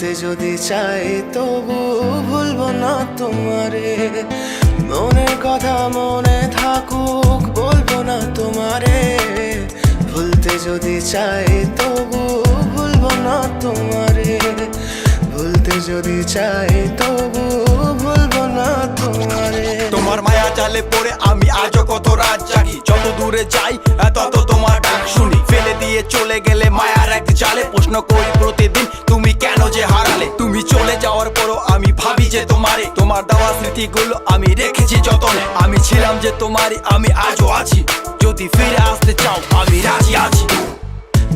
ভুলতে যদি চাই তবু ভুলবো না তোমারে। মনের কথা মনে থাকুক বলবো না তোমারে। ভুলতে যদি চাই তবু ভুলবো না তোমারে। ভুলতে যদি চাই তবু ভুলবো না তোমারে। তোমার মায়া জালে পড়ে আমি আজও কত রাত জাগি। যত দূরে যাই তত তোমার ডাক শুনি। ফেলে দিয়ে চলে গেলে মায়ার এক জালে প্রশ্ন করি প্রতিদিন তুমি কেন যে হারালে। তুমি চলে যাওয়ার পরও আমি ভাবি যে তোমারে। তোমার দেওয়া স্মৃতিগুলো আমি রেখেছি যতনে। আমি ছিলাম যে তোমারই, আমি আজও আছি। যদি ফিরে আসতে চাও আমি রাজি আছি।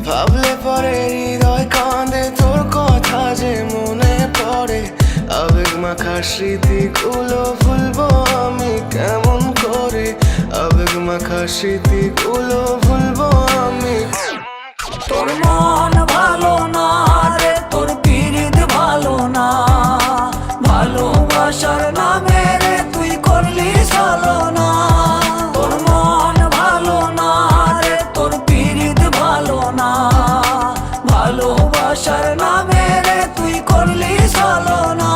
ভাবলে পরে হৃদয় কাঁদে, তোর কথা যে মনে পড়ে। আবেগ মাখা স্মৃতিগুলো ভুলবো আমি কেমন করে। আবেগ মাখা স্মৃতিগুলো ভুলবো আমি। তোর মন ভালো না রে, তোর পিরিত ভালো না। ভালোবাসার নামে রে তুই করলি ছলনা। তোর মন ভালো না রে, তোর পিরিত ভালো না। ভালোবাসার নামে রে তুই করলি ছলনা।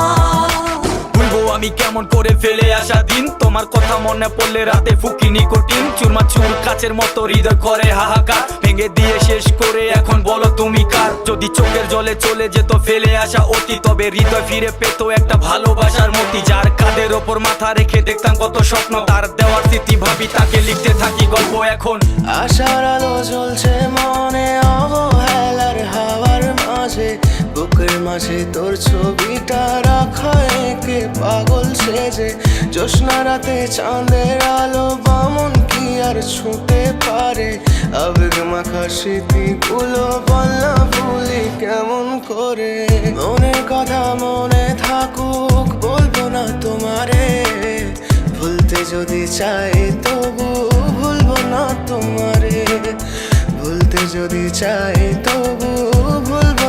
ভুলবো আমি কেমন করে ফেলে আসা দিন। তোমার কথা মনে পড়লে রাতে ফুকি নিকোটিন। চুরমা চুর কাচের মতো হৃদয় করে হাহাকার। ভেঙে দিয়ে শেষ করে এখন বলো তুমি কার। যদি চোখের জলে চলে যেত ফেলে আসা অতি, তবে হৃদয় ফিরে পেত একটা ভালোবাসার মতি। যার কাঁধের ওপর মাথা রেখে দেখতাম কত স্বপ্ন, তার দেওয়ার স্মৃতি ভাবি তাকে লিখতে থাকি গল্প এখন। আশার আলো জ্বলছে মনে অবহেলার হাওয়ার মাঝে। বুকের মাঝে তোর ছবিটা রাখা একে পাগল সেজে। জ্যোৎস্না রাতে চাঁদের আলো বামন কি আর ছুঁতে পারে। আবেগ মাখা স্মৃতিগুলো বল না ভুলি কেমন করে। মনের কথা মনে থাকুক বলবো না তোমারে। ভুলতে যদি চাই তবু ভুলবো না তোমারে। ভুলতে যদি চাই তবু ভুলবো